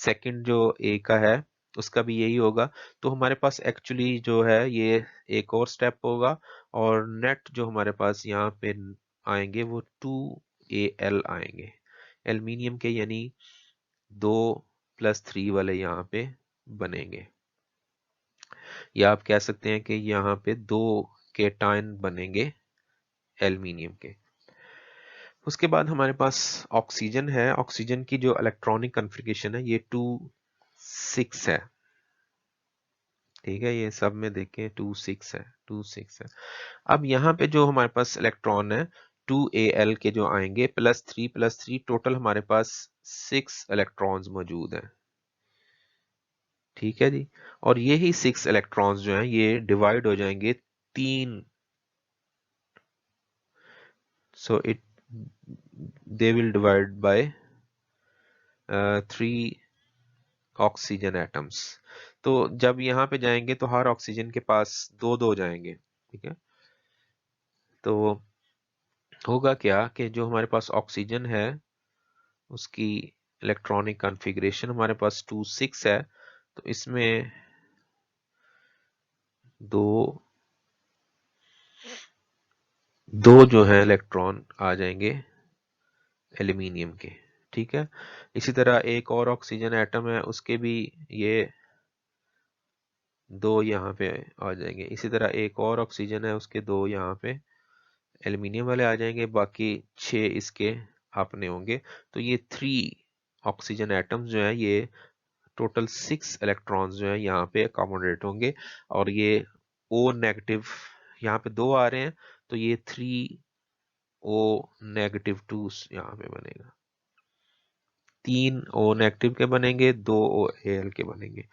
सेकंड जो A का है उसका भी यही होगा। तो हमारे पास एक्चुअली जो है ये एक और स्टेप होगा और नेट जो हमारे पास यहाँ पे आएंगे वो 2Al आएंगे एल्यूमिनियम के, यानी 2 प्लस 3 वाले यहाँ पे बनेंगे। या आप कह सकते हैं कि यहाँ पे 2 केटायन बनेंगे एल्यूमिनियम के। उसके बाद हमारे पास ऑक्सीजन है। ऑक्सीजन की जो इलेक्ट्रॉनिक कॉन्फ़िगरेशन है ये 2,6 है। ठीक है, ये सब में देखें 2,6 है, 2,6 है। अब यहाँ पे जो हमारे पास इलेक्ट्रॉन है 2Al के जो आएंगे प्लस 3, टोटल हमारे पास 6 इलेक्ट्रॉन्स मौजूद हैं। ठीक है जी, और यही 6 इलेक्ट्रॉन्स जो हैं ये डिवाइड हो जाएंगे 3, so it they will divide by 3 oxygen atoms. तो जब यहाँ पे जाएंगे तो हर ऑक्सीजन के पास 2-2 जाएंगे। ठीक है, तो होगा क्या कि जो हमारे पास ऑक्सीजन है उसकी इलेक्ट्रॉनिक कॉन्फ़िगरेशन हमारे पास 2,6 है, तो इसमें दो जो है इलेक्ट्रॉन आ जाएंगे एल्यूमिनियम के। ठीक है, इसी तरह एक और ऑक्सीजन एटम है उसके भी ये 2 यहाँ पे आ जाएंगे। इसी तरह एक और ऑक्सीजन है उसके 2 यहाँ पे एल्यूमिनियम वाले आ जाएंगे, बाकी 6 इसके अपने होंगे। तो ये 3 ऑक्सीजन एटम्स जो है ये टोटल 6 इलेक्ट्रॉन्स जो है यहाँ पे अकोमोडेट होंगे। और ये O नेगेटिव यहाँ पे 2 आ रहे हैं तो ये 3O नेगेटिव 2 यहाँ पे बनेगा। 3 O नेगेटिव के बनेंगे, 2 Al के बनेंगे।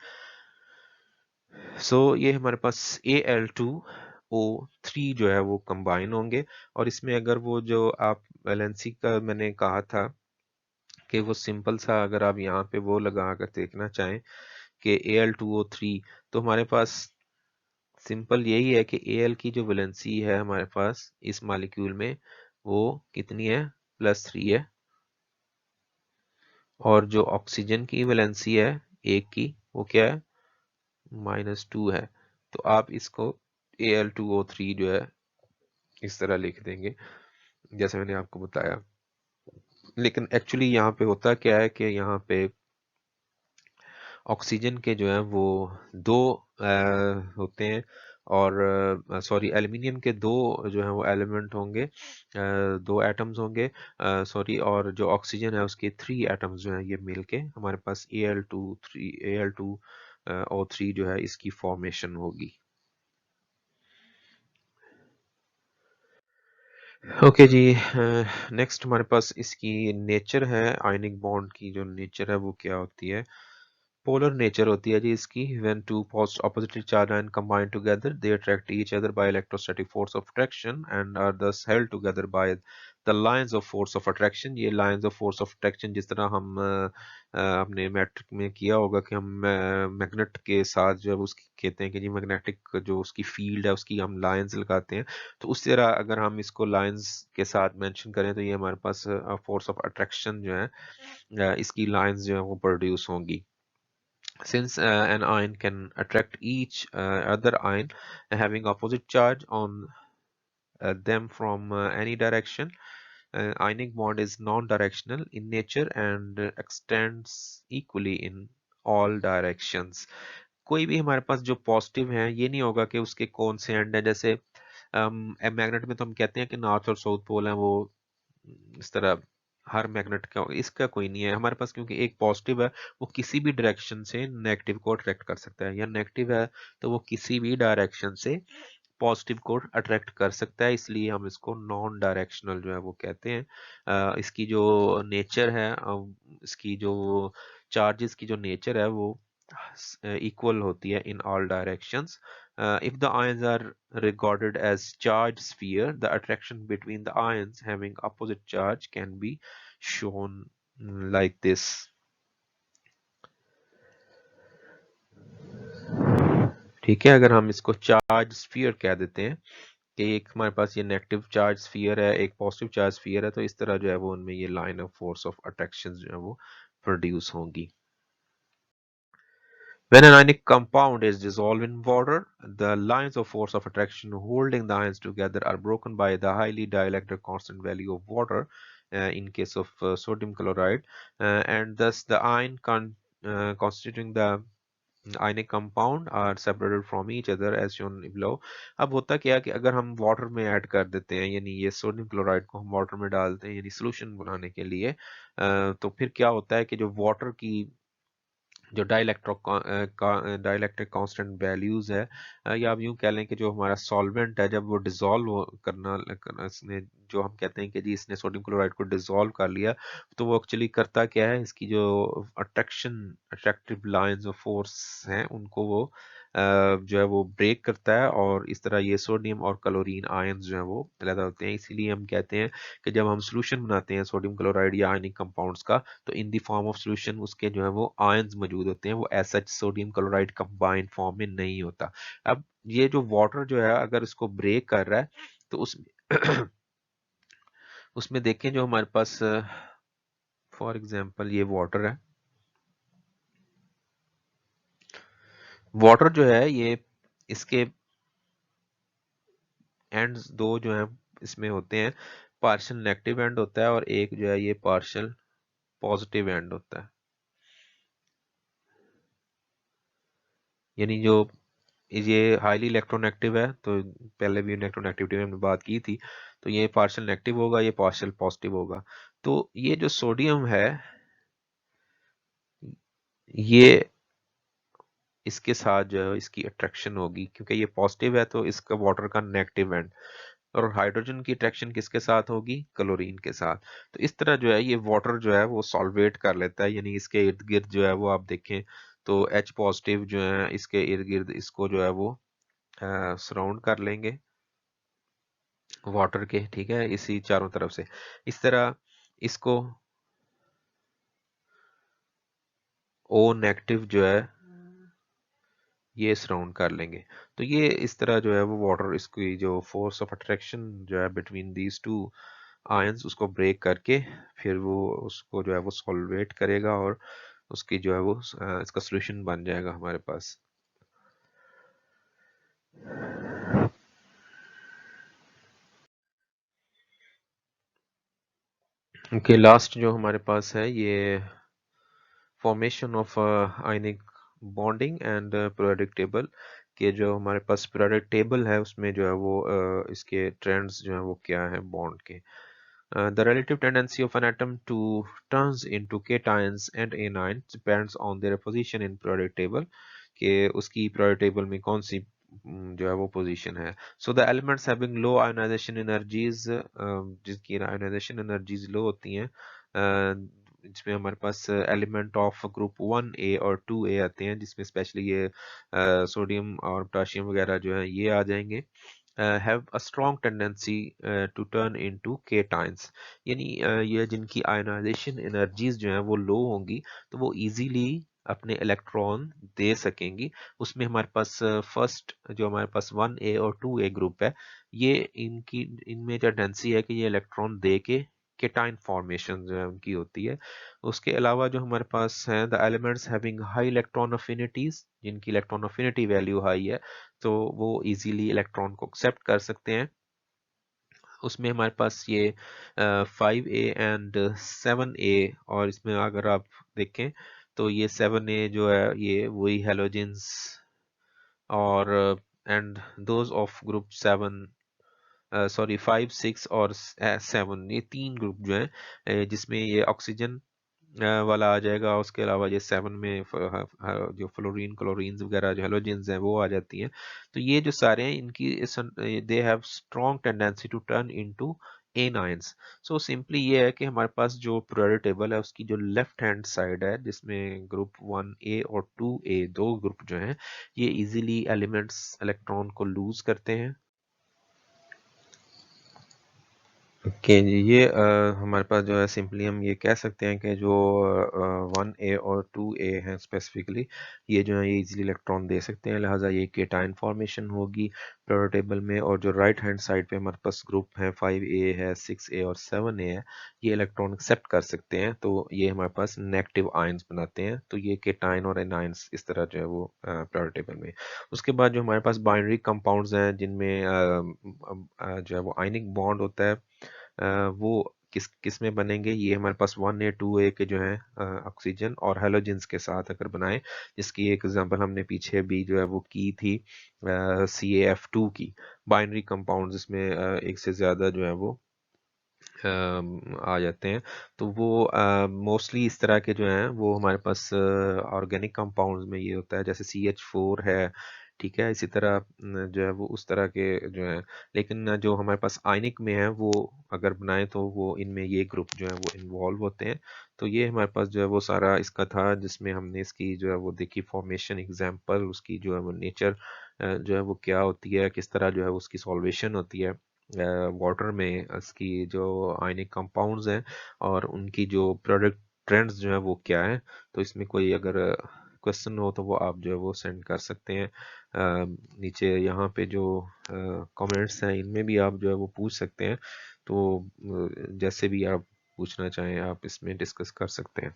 सो ये हमारे पास Al2O3 जो है वो कंबाइन होंगे। और इसमें अगर वो जो आप वैलेंसी का मैंने कहा था कि वो सिंपल सा, अगर आप यहाँ पे वो लगा कर देखना चाहें कि Al2O3, तो हमारे पास सिंपल यही है कि Al की जो वैलेंसी है हमारे पास इस मॉलिक्यूल में वो कितनी है? +3 है। और जो ऑक्सीजन की वैलेंसी है एक की वो क्या है? -2 है। तो आप इसको Al2O3 जो है इस तरह लिख देंगे जैसे मैंने आपको बताया। लेकिन एक्चुअली यहाँ पे होता क्या है कि यहाँ पे ऑक्सीजन के जो है वो 2 होते हैं, और सॉरी एल्यूमिनियम के 2 जो है वो एलिमेंट होंगे, 2 एटम्स होंगे, सॉरी, और जो ऑक्सीजन है उसके 3 एटम्स जो है ये मिलके हमारे पास Al2O3 जो है इसकी फॉर्मेशन होगी। ओके जी, नेक्स्ट हमारे पास इसकी नेचर है। आयनिक बॉन्ड की जो नेचर है वो क्या होती है? पोलर नेचर होती है जी इसकी। when two oppositely charged ions combine together they attract each other by electrostatic force of attraction and are thus held together by the lines of force of attraction, ये lines of force of attraction जिस तरह हम अपने मैट्रिक में किया होगा कि हम मैग्नेट के साथ जो है उसकी कहते हैं कि जी मैग्नेटिक जो उसकी फील्ड है उसकी हम लाइंस लगाते हैं, तो उस तरह अगर हम इसको लाइंस के साथ मेंशन करें तो ये हमारे पास फोर्स ऑफ अट्रैक्शन जो है इसकी लाइंस जो है वो प्रोड्यूस होंगी. Since an ion can attract each other ion having opposite charge on them from any direction, ionic bond is non-directional in nature and extends equally in all directions. कोई भी हमारे पास जो पॉजिटिव है ये नहीं होगा कि उसके कौन से एंड है. जैसे मैग्नेट में तो हम कहते हैं कि नॉर्थ और साउथ पोल है, वो इस तरह हर मैग्नेट का इसका कोई नहीं है हमारे पास, क्योंकि एक पॉजिटिव है वो किसी भी डायरेक्शन से नेगेटिव को अट्रैक्ट कर सकता है, या नेगेटिव है तो वो किसी भी डायरेक्शन से पॉजिटिव को अट्रैक्ट कर सकता है, इसलिए हम इसको नॉन डायरेक्शनल जो है वो कहते हैं. इसकी जो नेचर है इसकी जो चार्जेस की जो नेचर है वो equal होती है in all directions. If the ions are regarded as charged sphere, the attraction between the ions having opposite charge can be shown like this. ठीक है, अगर हम इसको चार्ज स्फीयर कह देते हैं कि एक हमारे पास ये नेगेटिव चार्ज स्फीयर है, एक पॉजिटिव चार्ज स्फीयर है, तो इस तरह जो है वो उनमें ये line of force of attraction जो है वो प्रोड्यूस होंगी. When an ionic compound is dissolved in water, the lines of force of attraction holding the ions together are broken by the highly dielectric constant value of water in case of sodium chloride, and thus the ion constituting the ionic compound are separated from each other as shown below. अब होता क्या है कि अगर हम वाटर में ऐड कर देते हैं, यानी ये सोडियम क्लोराइड को हम वाटर में डालते हैं यानी सोल्यूशन बनाने के लिए, तो फिर क्या होता है कि जो वाटर की जो डाइलेक्ट्रिक कांस्टेंट वैल्यूज है, या आप यूं कह लें कि जो हमारा सॉल्वेंट है जब वो डिसॉल्व करना इसने जो हम कहते हैं कि जी इसने सोडियम क्लोराइड को डिसॉल्व कर लिया, तो वो एक्चुअली करता क्या है, इसकी जो अट्रैक्टिव लाइंस ऑफ फोर्स हैं उनको वो जो है वो ब्रेक करता है, और इस तरह ये सोडियम और क्लोरीन आयंस जो है वो पैदा होते हैं. इसीलिए हम कहते हैं कि जब हम सोल्यूशन बनाते हैं सोडियम क्लोराइड या आयनिक कंपाउंड्स का, तो in the form of solution उसके जो है वो आयंस मौजूद होते हैं, वो as such sodium chloride combined form में नहीं होता. अब ये जो वाटर जो है अगर इसको ब्रेक कर रहा है तो उस उसमें देखें जो हमारे पास फॉर एग्जांपल ये वाटर है, वाटर जो है ये इसके एंड्स दो जो है इसमें होते हैं, पार्शियल नेगेटिव एंड होता है और एक जो है ये पार्शियल पॉजिटिव एंड होता है. यानी जो ये हाईली इलेक्ट्रोनेगेटिव है, तो पहले भी इलेक्ट्रोनेगेटिविटी में हमने बात की थी, तो ये पार्शियल नेगेटिव होगा, ये पार्शियल पॉजिटिव होगा. तो ये जो सोडियम है ये इसके साथ जो है इसकी अट्रैक्शन होगी, क्योंकि ये पॉजिटिव है तो इसका वाटर का नेगेटिव एंड, और हाइड्रोजन की अट्रैक्शन किसके साथ होगी, क्लोरीन के साथ. तो इस तरह जो है ये वाटर जो है वो सॉल्वेट कर लेता है, यानी इसके इर्द गिर्द जो है वो आप देखें तो H पॉजिटिव जो है इसके इर्द गिर्द इसको जो है वो सराउंड कर लेंगे वाटर के. ठीक है, इसी चारों तरफ से इस तरह इसको O नेगेटिव जो है ये सराउंड कर लेंगे. तो ये इस तरह जो है वो वाटर इसकी जो फोर्स ऑफ अट्रैक्शन जो है बिटवीन दीज टू आयंस उसको ब्रेक करके फिर वो उसको जो है वो सॉल्वेट करेगा और उसकी जो है वो इसका सोल्यूशन बन जाएगा हमारे पास. ओके, लास्ट जो हमारे पास है ये formation of ionic bonding and periodic table के जो हमारे पास पीरियोडिक टेबल है उसमें जो है वो इसके ट्रेंड्स जो है वो क्या है बॉन्ड के. The relative tendency of an atom to turns into cations and anions depends on their position in periodic table, कि उसकी periodic table में कौन सी जो है वो पोजीशन है. So the elements having low ionization energies जिसकी ionization energies low होती हैं, जिसमें हमारे पास एलिमेंट ऑफ ग्रुप 1A और 2A आते हैं, जिसमें स्पेशली ये सोडियम और पोटाशियम वगैरह जो है ये आ जाएंगे. Have a strong tendency to turn into cations, यानी ये जिनकी आयनाइजेशन एनर्जीज जो हैं वो लो होंगी तो वो इजीली अपने इलेक्ट्रॉन दे सकेंगी। उसमें हमारे पास फर्स्ट जो हमारे पास 1A और 2A ग्रुप है, ये इनकी इनमें टेंडेंसी है कि ये इलेक्ट्रॉन दे के केटाइन फॉर्मेशन जो है उनकी होती है। उसके अलावा जो हमारे पास हैं the elements having high electron अफिनिटीज, जिनकी इलेक्ट्रॉन अफिनिटी वैल्यू हाई है तो वो इजीली इलेक्ट्रॉन को एक्सेप्ट कर सकते हैं। उसमें हमारे पास ये 5A एंड 7A, और इसमें अगर आप देखें तो ये 7A जो है ये वही हेलोजेंस और and those of group 7, sorry 5 6 और 7, ये तीन ग्रुप जो हैं जिसमें ये ऑक्सीजन वाला आ जाएगा। उसके अलावा ये 7 में जो फ्लोरीन क्लोरीन वगैरह जो हेलोजेंस हैं वो आ जाती हैं। तो ये जो सारे हैं इनकी they have strong tendency to turn into anions. So simply ये है कि हमारे पास जो पीरियोडिक टेबल है उसकी जो लेफ्ट हैंड साइड है जिसमें ग्रुप 1A और 2A दो ग्रुप जो हैं ये इजीली एलिमेंट्स इलेक्ट्रॉन को लूज करते हैं। ओके जी, ये हमारे पास जो है सिंपली हम ये कह सकते हैं कि जो 1A और 2A हैं स्पेसिफिकली, ये जो है ये इजीली इलेक्ट्रॉन दे सकते हैं, लिहाजा ये केटाइन फॉर्मेशन होगी पीरियोडिक टेबल में। और जो राइट हैंड साइड पे हमारे पास ग्रुप है 5A है 6A और 7A है, ये इलेक्ट्रॉन एक्सेप्ट कर सकते हैं तो ये हमारे पास नेगेटिव आयंस बनाते हैं। तो ये केटाइन और एनाइंस इस तरह जो है वो पीरियोडिक टेबल में। उसके बाद जो हमारे पास बाइनरी कंपाउंड्स हैं जिनमें जो है वो आयनिक बॉन्ड होता है, वो किस किस में बनेंगे, ये हमारे पास 1A 2A के जो है ऑक्सीजन और हेलोजेंस के साथ अगर बनाएं, जिसकी एक एग्जांपल हमने पीछे भी जो है वो की थी CaF2 की। बाइनरी कंपाउंड्स इसमें एक से ज्यादा जो है वो आ जाते हैं। तो वो मोस्टली इस तरह के जो हैं वो हमारे पास ऑर्गेनिक कंपाउंड्स में ये होता है, जैसे CH4 है, ठीक है, इसी तरह जो है वो उस तरह के जो है। लेकिन जो हमारे पास आयनिक में है वो अगर बनाए तो वो इनमें ये ग्रुप जो है वो इन्वॉल्व होते हैं। तो ये हमारे पास जो है वो सारा इसका था जिसमें हमने इसकी जो है वो देखी फॉर्मेशन एग्जांपल, उसकी जो है वो नेचर जो है वो क्या होती है, किस तरह जो है उसकी सॉल्वेशन होती है वाटर में, इसकी जो आयनिक कंपाउंड्स हैं और उनकी जो प्रोडक्ट ट्रेंड्स जो है वो क्या है। तो इसमें कोई अगर क्वेश्चन हो तो वो आप जो है वो सेंड कर सकते हैं नीचे यहाँ पे जो कमेंट्स हैं इनमें भी आप जो है वो पूछ सकते हैं। तो जैसे भी आप पूछना चाहें आप इसमें डिस्कस कर सकते हैं।